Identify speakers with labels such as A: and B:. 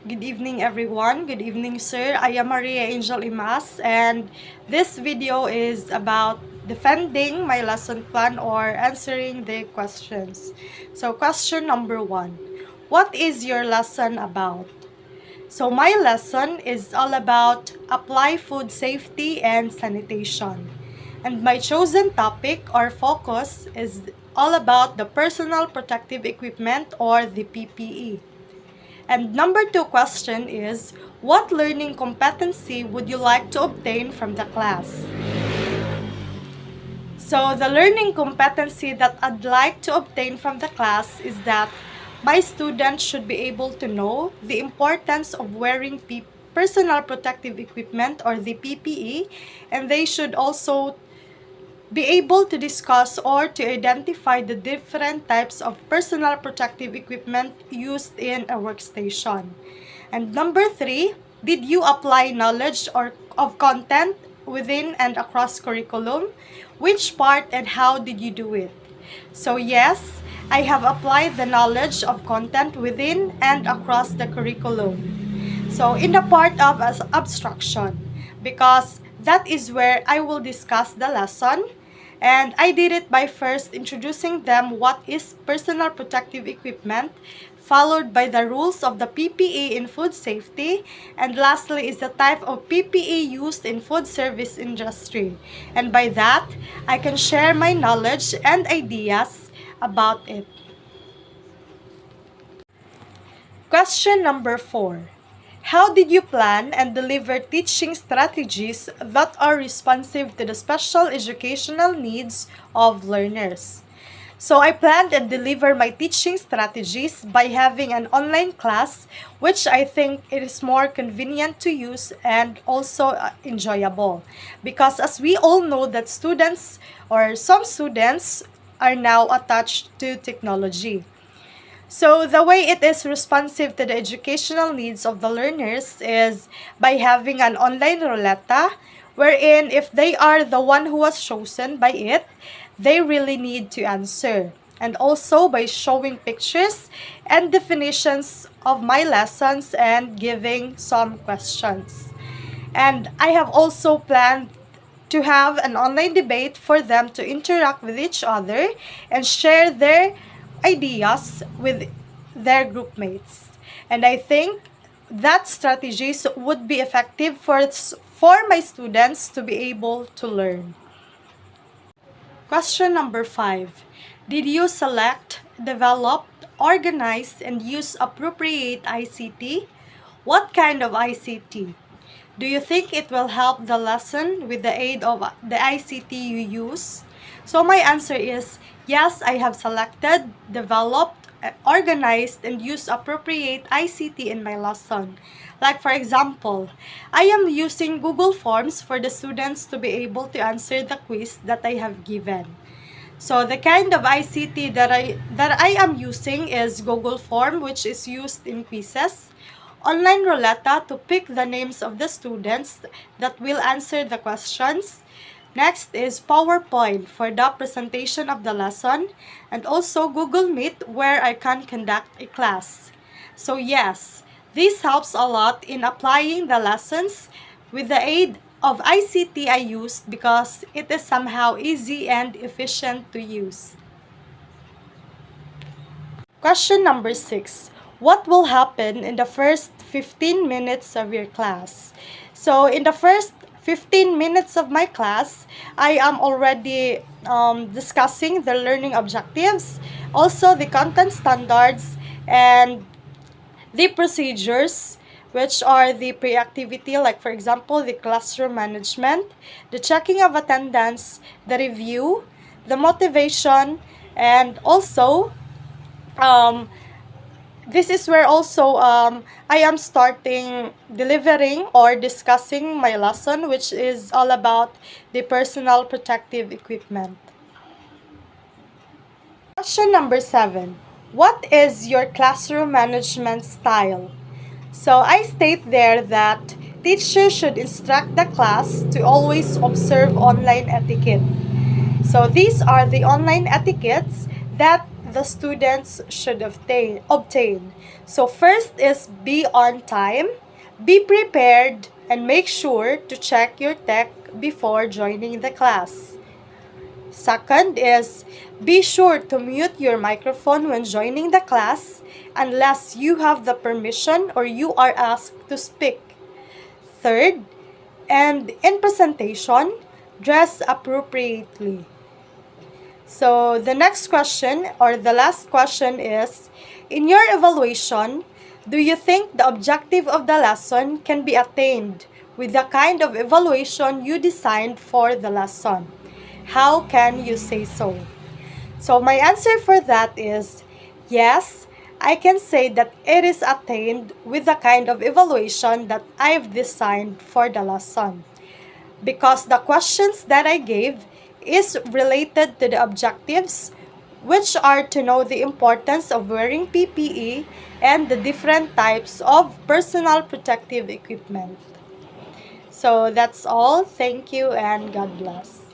A: Good evening, everyone. Good evening, sir. I am Maria Angel Imas, and this video is about defending my lesson plan or answering the questions. So, question number one: what is your lesson about? So, my lesson is all about apply food safety and sanitation. And my chosen topic or focus is all about the personal protective equipment or the PPE. And number two question is, what learning competency would you like to obtain from the class? So the learning competency that I'd like to obtain from the class is that my students should be able to know the importance of wearing personal protective equipment or the PPE, and they should also be able to discuss or to identify the different types of personal protective equipment used in a workstation. And number three, did you apply knowledge or of content within and across curriculum? Which part and how did you do it? So yes, I have applied the knowledge of content within and across the curriculum. So in the part of abstraction, because that is where I will discuss the lesson, and I did it by first introducing them what is personal protective equipment, followed by the rules of the PPE in food safety, and lastly is the type of PPE used in food service industry. And by that, I can share my knowledge and ideas about it. Question number 4. How did you plan and deliver teaching strategies that are responsive to the special educational needs of learners? So I planned and delivered my teaching strategies by having an online class, which I think it is more convenient to use and also enjoyable. Because as we all know that students or some students are now attached to technology. So the way it is responsive to the educational needs of the learners is by having an online roulette, wherein if they are the one who was chosen by it, they really need to answer. And also by showing pictures and definitions of my lessons and giving some questions. And I have also planned to have an online debate for them to interact with each other and share their ideas with their group mates. And I think that strategies would be effective for my students to be able to learn. Question number 5. Did you select, develop, organize, and use appropriate ICT? What kind of ICT? Do you think it will help the lesson with the aid of the ICT you use? So my answer is yes, I have selected, developed, organized, and used appropriate ICT in my lesson. Like for example, I am using Google Forms for the students to be able to answer the quiz that I have given. So the kind of ICT that I am using is Google Form, which is used in quizzes, online roulette to pick the names of the students that will answer the questions. Next is PowerPoint for the presentation of the lesson, and also Google Meet where I can conduct a class. So yes, this helps a lot in applying the lessons with the aid of ICT I used because it is somehow easy and efficient to use. Question number 6. What will happen in the first 15 minutes of your class? So in the first 15 minutes of my class, I am already discussing the learning objectives, also the content standards, and the procedures, which are the pre-activity, like for example, the classroom management, the checking of attendance, the review, the motivation, and also this is where also I am starting delivering or discussing my lesson, which is all about the personal protective equipment. Question number 7. What is your classroom management style? So I state there that teachers should instruct the class to always observe online etiquette. So these are the online etiquettes that the students should obtain. So first is be on time, be prepared, and make sure to check your tech before joining the class. Second is be sure to mute your microphone when joining the class unless you have the permission or you are asked to speak. Third, and in presentation, dress appropriately. So the next question or the last question is, in your evaluation, do you think the objective of the lesson can be attained with the kind of evaluation you designed for the lesson? How can you say so? So my answer for that is yes, I can say that it is attained with the kind of evaluation that I've designed for the lesson. Because the questions that I gave is related to the objectives, which are to know the importance of wearing PPE and the different types of personal protective equipment. So that's all. Thank you and God bless.